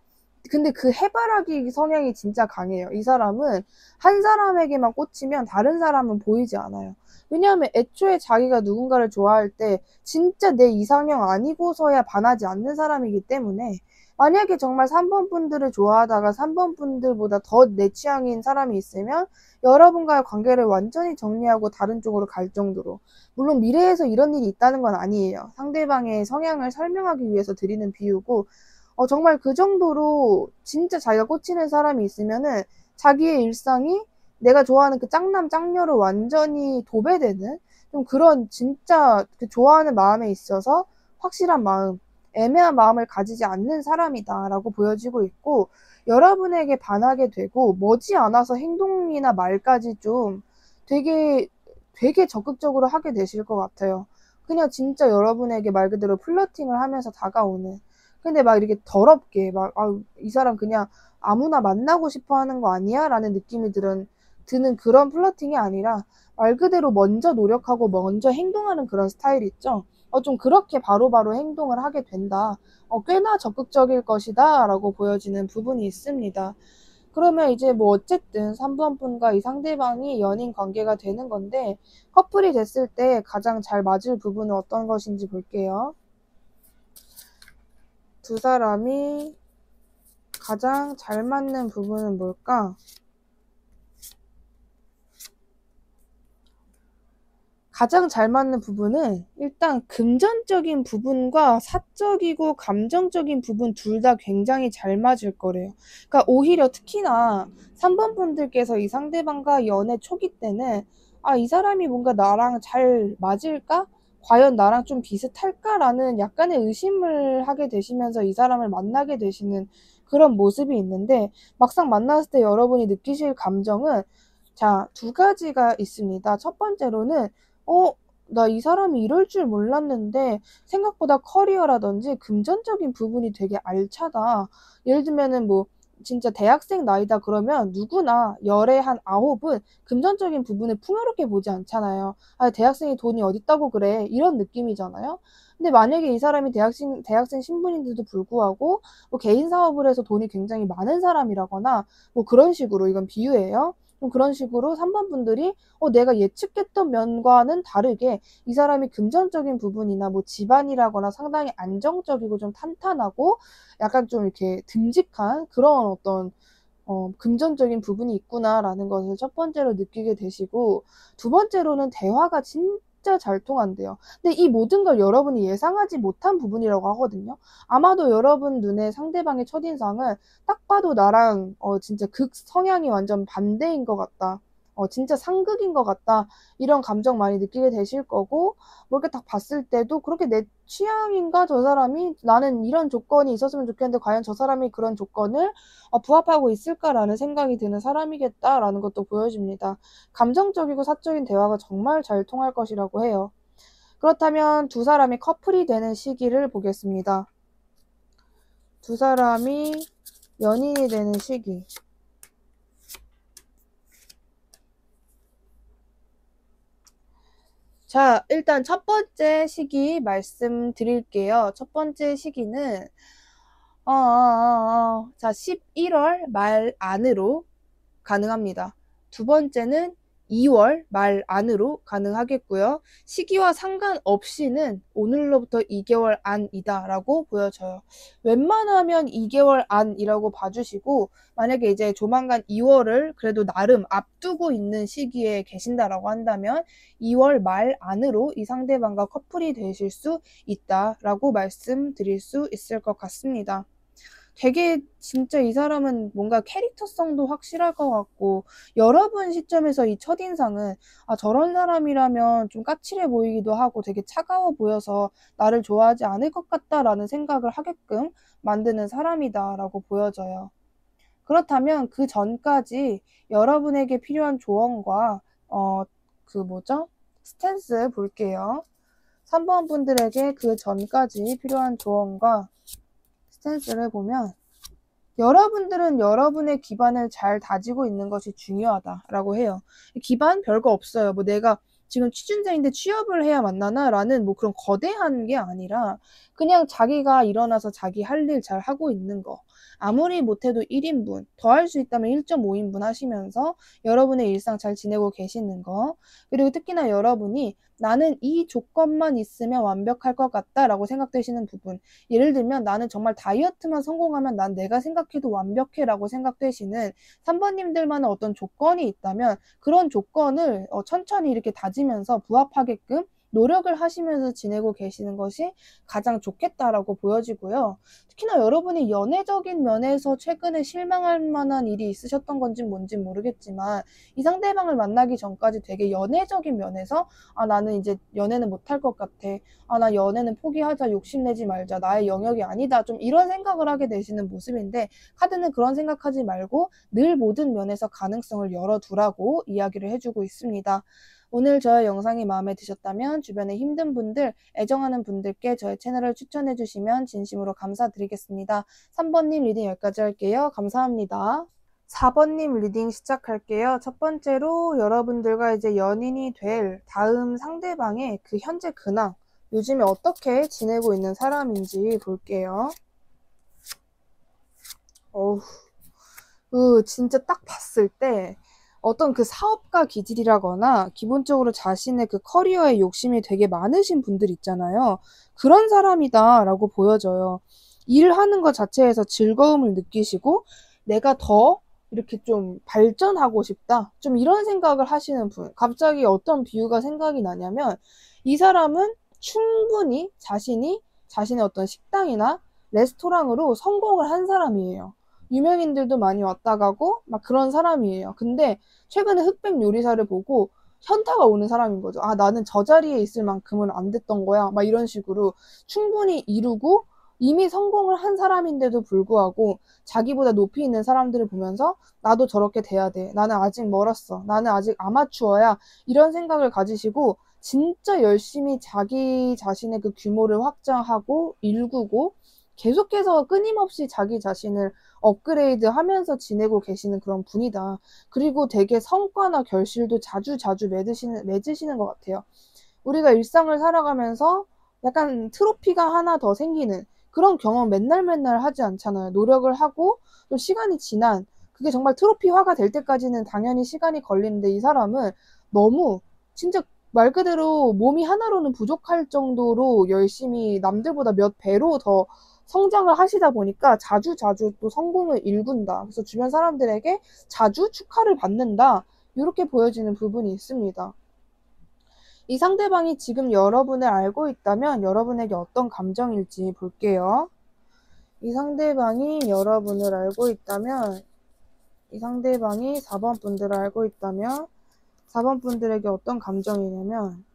근데 그 해바라기 성향이 진짜 강해요. 이 사람은 한 사람에게만 꽂히면 다른 사람은 보이지 않아요. 왜냐하면 애초에 자기가 누군가를 좋아할 때 진짜 내 이상형 아니고서야 반하지 않는 사람이기 때문에, 만약에 정말 3번 분들을 좋아하다가 3번 분들보다 더 내 취향인 사람이 있으면 여러분과의 관계를 완전히 정리하고 다른 쪽으로 갈 정도로, 물론 미래에서 이런 일이 있다는 건 아니에요. 상대방의 성향을 설명하기 위해서 드리는 비유고, 정말 그 정도로 진짜 자기가 꽂히는 사람이 있으면은 자기의 일상이 내가 좋아하는 그 짱남 짱녀로 완전히 도배되는 좀 그런, 진짜 그 좋아하는 마음에 있어서 확실한 마음, 애매한 마음을 가지지 않는 사람이다라고 보여지고 있고, 여러분에게 반하게 되고 머지않아서 행동이나 말까지 좀 되게 적극적으로 하게 되실 것 같아요. 그냥 진짜 여러분에게 말 그대로 플러팅을 하면서 다가오는, 근데 막 이렇게 더럽게 막 이 사람 그냥 아무나 만나고 싶어 하는 거 아니야? 라는 느낌이 드는 그런 플러팅이 아니라 말 그대로 먼저 노력하고 먼저 행동하는 그런 스타일 있죠? 좀 그렇게 바로바로 행동을 하게 된다. 꽤나 적극적일 것이다 라고 보여지는 부분이 있습니다. 그러면 이제 뭐 어쨌든 3번 분과 이 상대방이 연인 관계가 되는 건데, 커플이 됐을 때 가장 잘 맞을 부분은 어떤 것인지 볼게요. 두 사람이 가장 잘 맞는 부분은 뭘까? 가장 잘 맞는 부분은 일단 금전적인 부분과 사적이고 감정적인 부분 둘 다 굉장히 잘 맞을 거래요. 그러니까 오히려 특히나 3번 분들께서 이 상대방과 연애 초기 때는 이 사람이 뭔가 나랑 잘 맞을까? 과연 나랑 좀 비슷할까라는 약간의 의심을 하게 되시면서 이 사람을 만나게 되시는 그런 모습이 있는데, 막상 만났을 때 여러분이 느끼실 감정은 자, 두 가지가 있습니다. 첫 번째로는 나 이 사람이 이럴 줄 몰랐는데 생각보다 커리어라든지 금전적인 부분이 되게 알차다. 예를 들면은 뭐 진짜 대학생 나이다 그러면 누구나 열에 한 9은 금전적인 부분을 풍요롭게 보지 않잖아요. 대학생이 돈이 어딨다고 그래. 이런 느낌이잖아요. 근데 만약에 이 사람이 대학생 신분인데도 불구하고 뭐 개인 사업을 해서 돈이 굉장히 많은 사람이라거나 뭐 그런 식으로, 이건 비유예요. 좀 그런 식으로 3번 분들이 내가 예측했던 면과는 다르게 이 사람이 금전적인 부분이나 뭐 집안이라거나 상당히 안정적이고 좀 탄탄하고 약간 좀 이렇게 듬직한 그런 어떤 금전적인 부분이 있구나라는 것을 첫 번째로 느끼게 되시고, 두 번째로는 대화가 진짜 잘 통한대요. 근데 이 모든 걸 여러분이 예상하지 못한 부분이라고 하거든요. 아마도 여러분 눈에 상대방의 첫인상은 딱 봐도 나랑 진짜 극 성향이 완전 반대인 것 같다. 진짜 상극인 것 같다. 이런 감정 많이 느끼게 되실 거고, 뭐 이렇게 딱 봤을 때도 그렇게 내 취향인가 저 사람이, 나는 이런 조건이 있었으면 좋겠는데 과연 저 사람이 그런 조건을 부합하고 있을까라는 생각이 드는 사람이겠다라는 것도 보여집니다. 감정적이고 사적인 대화가 정말 잘 통할 것이라고 해요. 그렇다면 두 사람이 커플이 되는 시기를 보겠습니다. 두 사람이 연인이 되는 시기. 자, 일단 첫 번째 시기 말씀드릴게요. 첫 번째 시기는 자, 11월 말 안으로 가능합니다. 두 번째는 2월 말 안으로 가능하겠고요. 시기와 상관없이는 오늘로부터 2개월 안이다 라고 보여져요. 웬만하면 2개월 안이라고 봐주시고, 만약에 이제 조만간 2월을 그래도 나름 앞두고 있는 시기에 계신다라고 한다면 2월 말 안으로 이 상대방과 커플이 되실 수 있다라고 말씀드릴 수 있을 것 같습니다. 되게 진짜 이 사람은 뭔가 캐릭터성도 확실할 것 같고, 여러분 시점에서 이 첫인상은 저런 사람이라면 좀 까칠해 보이기도 하고 되게 차가워 보여서 나를 좋아하지 않을 것 같다라는 생각을 하게끔 만드는 사람이다라고 보여져요. 그렇다면 그 전까지 여러분에게 필요한 조언과 스탠스 볼게요. 3번 분들에게 그 전까지 필요한 조언과 스탠스를 보면, 여러분들은 여러분의 기반을 잘 다지고 있는 것이 중요하다라고 해요. 기반 별거 없어요. 뭐 내가 지금 취준생인데 취업을 해야 만나나? 라는 뭐 그런 거대한 게 아니라 그냥 자기가 일어나서 자기 할 일 잘 하고 있는 거. 아무리 못해도 1인분, 더 할 수 있다면 1.5인분 하시면서 여러분의 일상 잘 지내고 계시는 거. 그리고 특히나 여러분이 나는 이 조건만 있으면 완벽할 것 같다라고 생각되시는 부분. 예를 들면 나는 정말 다이어트만 성공하면 난 내가 생각해도 완벽해 라고 생각되시는 3번님들만의 어떤 조건이 있다면 그런 조건을 천천히 이렇게 다지면서 부합하게끔 노력을 하시면서 지내고 계시는 것이 가장 좋겠다라고 보여지고요. 특히나 여러분이 연애적인 면에서 최근에 실망할 만한 일이 있으셨던 건지 뭔지 모르겠지만 이 상대방을 만나기 전까지 되게 연애적인 면에서 나는 이제 연애는 못할 것 같아. 나 연애는 포기하자, 욕심내지 말자, 나의 영역이 아니다. 좀 이런 생각을 하게 되시는 모습인데 카드는 그런 생각하지 말고 늘 모든 면에서 가능성을 열어두라고 이야기를 해주고 있습니다. 오늘 저의 영상이 마음에 드셨다면 주변에 힘든 분들, 애정하는 분들께 저의 채널을 추천해 주시면 진심으로 감사드리겠습니다. 3번님 리딩 여기까지 할게요. 감사합니다. 4번님 리딩 시작할게요. 첫 번째로 여러분들과 이제 연인이 될 다음 상대방의 그 현재 근황, 요즘에 어떻게 지내고 있는 사람인지 볼게요. 진짜 딱 봤을 때 어떤 그 사업가 기질이라거나 기본적으로 자신의 그 커리어에 욕심이 되게 많으신 분들 있잖아요. 그런 사람이다 라고 보여져요. 일하는 것 자체에서 즐거움을 느끼시고 내가 더 이렇게 좀 발전하고 싶다. 좀 이런 생각을 하시는 분. 갑자기 어떤 비유가 생각이 나냐면 이 사람은 충분히 자신의 어떤 식당이나 레스토랑으로 성공을 한 사람이에요. 유명인들도 많이 왔다 가고 막 그런 사람이에요. 근데 최근에 흑백 요리사를 보고 현타가 오는 사람인 거죠. 나는 저 자리에 있을 만큼은 안 됐던 거야. 막 이런 식으로 충분히 이루고 이미 성공을 한 사람인데도 불구하고 자기보다 높이 있는 사람들을 보면서 나도 저렇게 돼야 돼. 나는 아직 멀었어. 나는 아직 아마추어야. 이런 생각을 가지시고 진짜 열심히 자기 자신의 그 규모를 확장하고 일구고 계속해서 끊임없이 자기 자신을 업그레이드 하면서 지내고 계시는 그런 분이다. 그리고 되게 성과나 결실도 자주 맺으시는 것 같아요. 우리가 일상을 살아가면서 약간 트로피가 하나 더 생기는 그런 경험 맨날 하지 않잖아요. 노력을 하고 또 시간이 지난 그게 정말 트로피화가 될 때까지는 당연히 시간이 걸리는데 이 사람은 너무 진짜 말 그대로 몸이 하나로는 부족할 정도로 열심히 남들보다 몇 배로 더 성장을 하시다 보니까 자주 또 성공을 일군다. 그래서 주변 사람들에게 자주 축하를 받는다. 이렇게 보여지는 부분이 있습니다. 이 상대방이 지금 여러분을 알고 있다면 여러분에게 어떤 감정일지 볼게요. 이 상대방이 여러분을 알고 있다면 이 상대방이 4번 분들을 알고 있다면 4번 분들에게 어떤 감정이냐면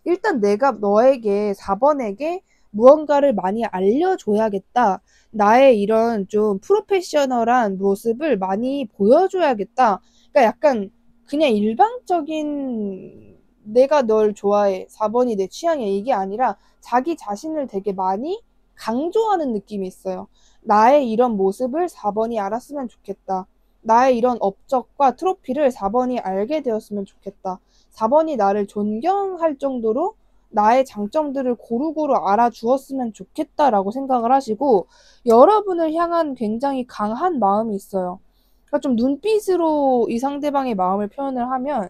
일단 내가 너에게 4번에게 무언가를 많이 알려줘야겠다. 나의 이런 좀 프로페셔널한 모습을 많이 보여줘야겠다. 그러니까 약간 그냥 일방적인 내가 널 좋아해. 4번이 내 취향이야. 이게 아니라 자기 자신을 되게 많이 강조하는 느낌이 있어요. 나의 이런 모습을 4번이 알았으면 좋겠다. 나의 이런 업적과 트로피를 4번이 알게 되었으면 좋겠다. 4번이 나를 존경할 정도로 나의 장점들을 고루고루 알아주었으면 좋겠다라고 생각을 하시고 여러분을 향한 굉장히 강한 마음이 있어요. 그러니까 좀 눈빛으로 이 상대방의 마음을 표현을 하면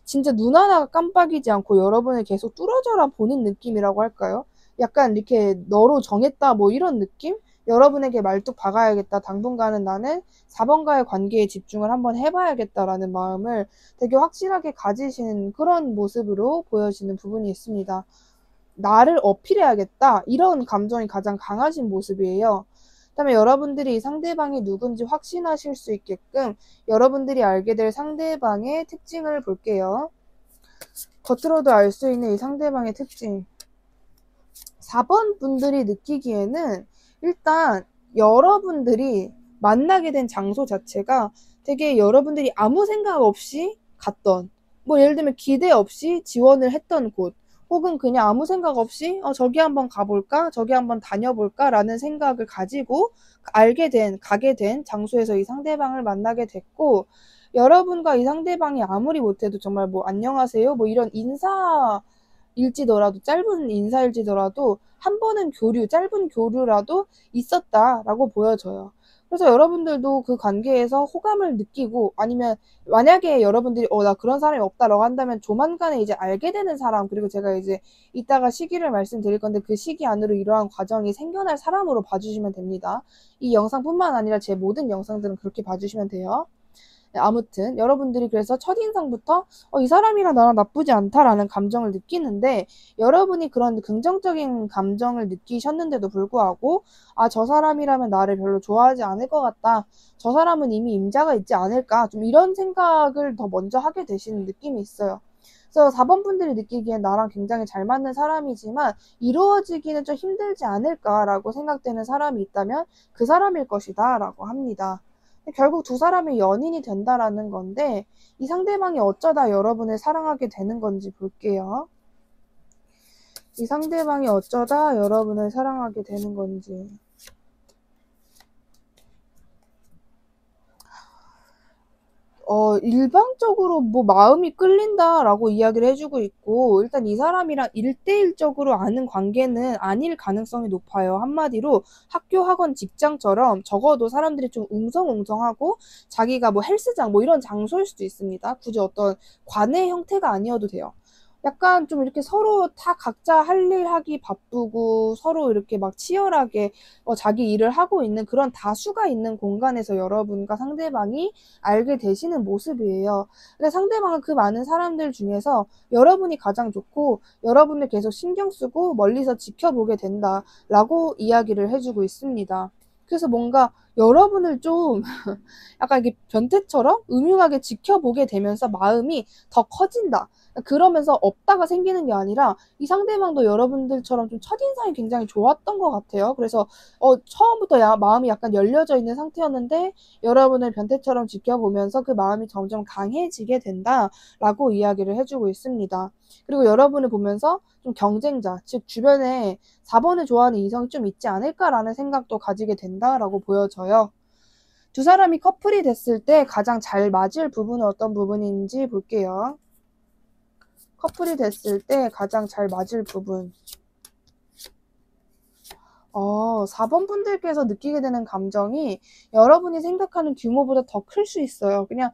진짜 눈 하나가 깜빡이지 않고 여러분을 계속 뚫어져라 보는 느낌이라고 할까요? 약간 이렇게 너로 정했다 뭐 이런 느낌? 여러분에게 말뚝 박아야겠다. 당분간은 나는 4번과의 관계에 집중을 한번 해봐야겠다라는 마음을 되게 확실하게 가지시는 그런 모습으로 보여지는 부분이 있습니다. 나를 어필해야겠다. 이런 감정이 가장 강하신 모습이에요. 그다음에 여러분들이 상대방이 누군지 확신하실 수 있게끔 여러분들이 알게 될 상대방의 특징을 볼게요. 겉으로도 알 수 있는 이 상대방의 특징. 4번 분들이 느끼기에는 일단 여러분들이 만나게 된 장소 자체가 되게 여러분들이 아무 생각 없이 갔던, 뭐 예를 들면 기대 없이 지원을 했던 곳, 혹은 그냥 아무 생각 없이 저기 한번 가볼까, 저기 한번 다녀볼까 라는 생각을 가지고 가게 된 장소에서 이 상대방을 만나게 됐고, 여러분과 이 상대방이 아무리 못해도 정말 뭐 안녕하세요 뭐 이런 인사일지더라도, 짧은 인사일지더라도 한 번은 짧은 교류라도 있었다라고 보여져요. 그래서 여러분들도 그 관계에서 호감을 느끼고, 아니면 만약에 여러분들이 나 그런 사람이 없다라고 한다면 조만간에 이제 알게 되는 사람, 그리고 제가 이제 이따가 시기를 말씀드릴 건데 그 시기 안으로 이러한 과정이 생겨날 사람으로 봐주시면 됩니다. 이 영상뿐만 아니라 제 모든 영상들은 그렇게 봐주시면 돼요. 아무튼 여러분들이 그래서 첫인상부터 이 사람이랑 나랑 나쁘지 않다라는 감정을 느끼는데, 여러분이 그런 긍정적인 감정을 느끼셨는데도 불구하고 저 사람이라면 나를 별로 좋아하지 않을 것 같다, 저 사람은 이미 임자가 있지 않을까, 좀 이런 생각을 더 먼저 하게 되시는 느낌이 있어요. 그래서 4번 분들이 느끼기엔 나랑 굉장히 잘 맞는 사람이지만 이루어지기는 좀 힘들지 않을까라고 생각되는 사람이 있다면 그 사람일 것이다 라고 합니다. 결국 두 사람이 연인이 된다라는 건데, 이 상대방이 어쩌다 여러분을 사랑하게 되는 건지 볼게요. 이 상대방이 어쩌다 여러분을 사랑하게 되는 건지. 일방적으로 뭐 마음이 끌린다라고 이야기를 해주고 있고, 일단 이 사람이랑 1대1적으로 아는 관계는 아닐 가능성이 높아요. 한마디로 학교, 학원, 직장처럼 적어도 사람들이 좀 웅성웅성하고 자기가 뭐 헬스장 뭐 이런 장소일 수도 있습니다. 굳이 어떤 관의 형태가 아니어도 돼요. 약간 좀 이렇게 서로 다 각자 할 일 하기 바쁘고 서로 이렇게 막 치열하게 자기 일을 하고 있는 그런 다수가 있는 공간에서 여러분과 상대방이 알게 되시는 모습이에요. 근데 상대방은 그 많은 사람들 중에서 여러분이 가장 좋고 여러분을 계속 신경 쓰고 멀리서 지켜보게 된다라고 이야기를 해주고 있습니다. 그래서 뭔가 여러분을 좀 약간 이게 변태처럼 음흉하게 지켜보게 되면서 마음이 더 커진다. 그러면서 없다가 생기는 게 아니라 이 상대방도 여러분들처럼 좀 첫인상이 굉장히 좋았던 것 같아요. 그래서 처음부터 마음이 약간 열려져 있는 상태였는데 여러분을 변태처럼 지켜보면서 그 마음이 점점 강해지게 된다라고 이야기를 해주고 있습니다. 그리고 여러분을 보면서 좀 경쟁자, 즉 주변에 4번을 좋아하는 이성이 좀 있지 않을까라는 생각도 가지게 된다라고 보여져요. 두 사람이 커플이 됐을 때 가장 잘 맞을 부분은 어떤 부분인지 볼게요. 커플이 됐을 때 가장 잘 맞을 부분. 4번 분들께서 느끼게 되는 감정이 여러분이 생각하는 규모보다 더 클 수 있어요. 그냥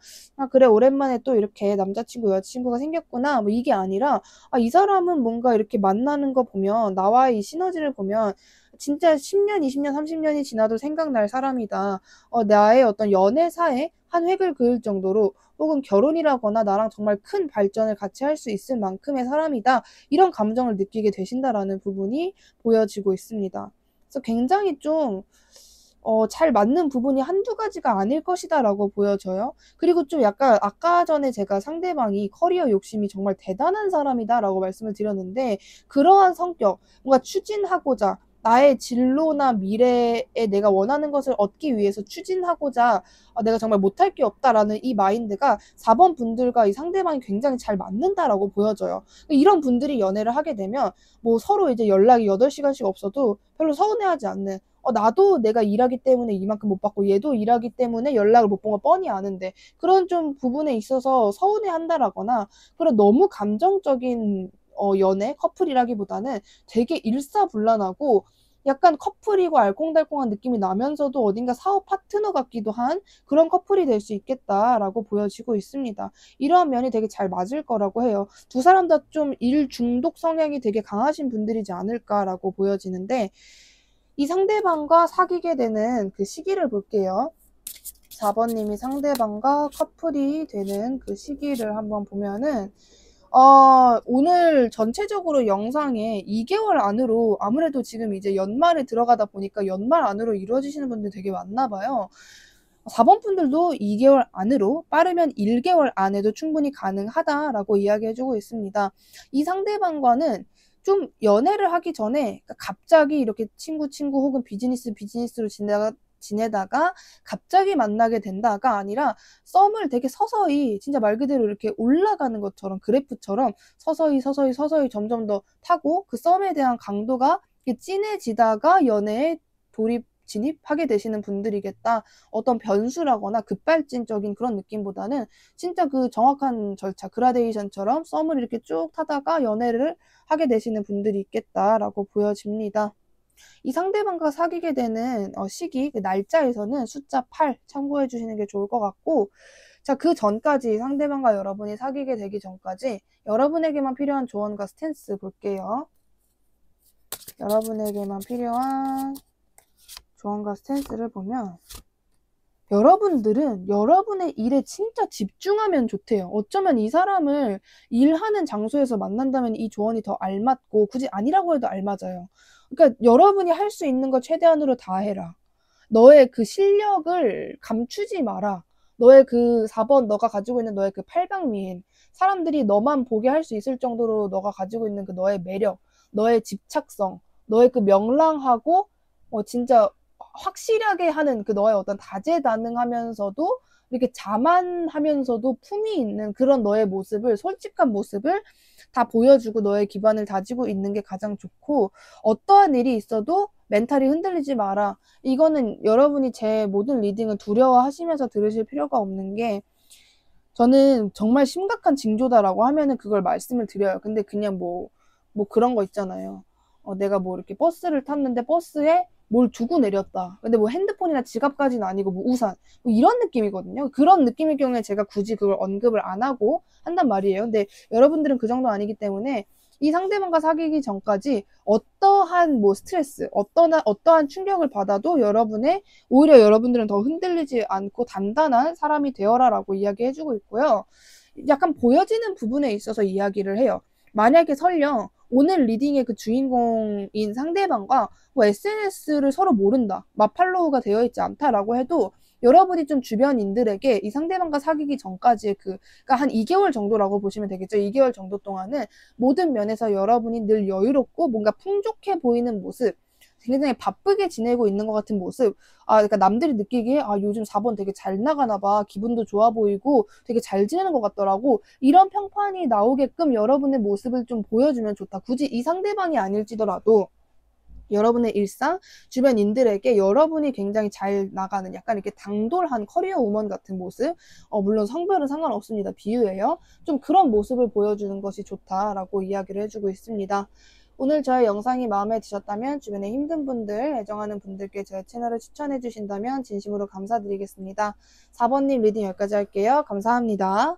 그래 오랜만에 또 이렇게 남자친구 여자친구가 생겼구나 뭐 이게 아니라 이 사람은 뭔가 이렇게 만나는 거 보면, 나와의 이 시너지를 보면 진짜 10년 20년 30년이 지나도 생각날 사람이다. 나의 어떤 연애사에 한 획을 그을 정도로, 혹은 결혼이라거나 나랑 정말 큰 발전을 같이 할 수 있을 만큼의 사람이다, 이런 감정을 느끼게 되신다라는 부분이 보여지고 있습니다. 그래서 굉장히 좀 잘 맞는 부분이 한두 가지가 아닐 것이다 라고 보여져요. 그리고 좀 약간 아까 전에 제가 상대방이 커리어 욕심이 정말 대단한 사람이다 라고 말씀을 드렸는데, 그러한 성격, 뭔가 추진하고자, 나의 진로나 미래에 내가 원하는 것을 얻기 위해서 추진하고자 내가 정말 못할 게 없다라는 이 마인드가 4번 분들과 이 상대방이 굉장히 잘 맞는다라고 보여져요. 이런 분들이 연애를 하게 되면 뭐 서로 이제 연락이 8시간씩 없어도 별로 서운해하지 않는, 나도 내가 일하기 때문에 이만큼 못 받고 얘도 일하기 때문에 연락을 못 본 거 뻔히 아는데 그런 좀 부분에 있어서 서운해한다라거나, 그런 너무 감정적인 연애 커플이라기보다는 되게 일사불란하고 약간 커플이고 알콩달콩한 느낌이 나면서도 어딘가 사업 파트너 같기도 한 그런 커플이 될 수 있겠다라고 보여지고 있습니다. 이러한 면이 되게 잘 맞을 거라고 해요. 두 사람 다 좀 일 중독 성향이 되게 강하신 분들이지 않을까라고 보여지는데, 이 상대방과 사귀게 되는 그 시기를 볼게요. 4번님이 상대방과 커플이 되는 그 시기를 한번 보면은, 오늘 전체적으로 영상에 2개월 안으로, 아무래도 지금 이제 연말에 들어가다 보니까 연말 안으로 이루어지시는 분들 되게 많나 봐요. 4번 분들도 2개월 안으로, 빠르면 1개월 안에도 충분히 가능하다라고 이야기해주고 있습니다. 이 상대방과는 좀 연애를 하기 전에 갑자기 이렇게 친구 혹은 비즈니스로 지내다가 갑자기 만나게 된다가 아니라 썸을 되게 서서히, 진짜 말 그대로 이렇게 올라가는 것처럼, 그래프처럼 서서히 점점 더 타고 그 썸에 대한 강도가 진해지다가 연애에 진입하게 되시는 분들이겠다. 어떤 변수라거나 급발진적인 그런 느낌보다는 진짜 그 정확한 절차, 그라데이션처럼 썸을 이렇게 쭉 타다가 연애를 하게 되시는 분들이 있겠다라고 보여집니다. 이 상대방과 사귀게 되는 시기, 그 날짜에서는 숫자 8 참고해 주시는 게 좋을 것 같고, 자, 그 전까지, 상대방과 여러분이 사귀게 되기 전까지 여러분에게만 필요한 조언과 스탠스 볼게요. 여러분에게만 필요한 조언과 스탠스를 보면, 여러분들은 여러분의 일에 진짜 집중하면 좋대요. 어쩌면 이 사람을 일하는 장소에서 만난다면 이 조언이 더 알맞고, 굳이 아니라고 해도 알맞아요. 그러니까 여러분이 할 수 있는 거 최대한으로 다 해라. 너의 그 실력을 감추지 마라. 너의 그 4번, 너가 가지고 있는 너의 그 팔방미인, 사람들이 너만 보게 할 수 있을 정도로 너가 가지고 있는 그 너의 매력, 너의 집착성, 너의 그 명랑하고 진짜 확실하게 하는 그 너의 어떤 다재다능하면서도 이렇게 자만하면서도 품이 있는 그런 너의 모습을, 솔직한 모습을 다 보여주고 너의 기반을 다지고 있는 게 가장 좋고, 어떠한 일이 있어도 멘탈이 흔들리지 마라. 이거는 여러분이 제 모든 리딩을 두려워하시면서 들으실 필요가 없는 게, 저는 정말 심각한 징조다라고 하면은 그걸 말씀을 드려요. 근데 그냥 뭐 그런 거 있잖아요. 내가 뭐 이렇게 버스를 탔는데 버스에 뭘 두고 내렸다. 근데 뭐 핸드폰이나 지갑까지는 아니고 뭐 우산, 뭐 이런 느낌이거든요. 그런 느낌일 경우에 제가 굳이 그걸 언급을 안 하고 한단 말이에요. 근데 여러분들은 그 정도 아니기 때문에 이 상대방과 사귀기 전까지 어떠한 뭐 스트레스, 어떠한 충격을 받아도 오히려 여러분들은 더 흔들리지 않고 단단한 사람이 되어라라고 이야기해주고 있고요. 약간 보여지는 부분에 있어서 이야기를 해요. 만약에 설령 오늘 리딩의 그 주인공인 상대방과 뭐 SNS를 서로 모른다, 맞팔로우가 되어 있지 않다라고 해도, 여러분이 좀 주변인들에게 이 상대방과 사귀기 전까지의 그러니까 한 2개월 정도라고 보시면 되겠죠. 2개월 정도 동안은 모든 면에서 여러분이 늘 여유롭고 뭔가 풍족해 보이는 모습, 굉장히 바쁘게 지내고 있는 것 같은 모습, 그러니까 남들이 느끼기에 요즘 4번 되게 잘 나가나 봐, 기분도 좋아 보이고 되게 잘 지내는 것 같더라고, 이런 평판이 나오게끔 여러분의 모습을 좀 보여주면 좋다. 굳이 이 상대방이 아닐지더라도 여러분의 일상, 주변인들에게 여러분이 굉장히 잘 나가는, 약간 이렇게 당돌한 커리어 우먼 같은 모습, 물론 성별은 상관없습니다. 비유예요. 좀 그런 모습을 보여주는 것이 좋다라고 이야기를 해주고 있습니다. 오늘 저의 영상이 마음에 드셨다면 주변에 힘든 분들, 애정하는 분들께 제 채널을 추천해 주신다면 진심으로 감사드리겠습니다. 4번님 리딩 여기까지 할게요. 감사합니다.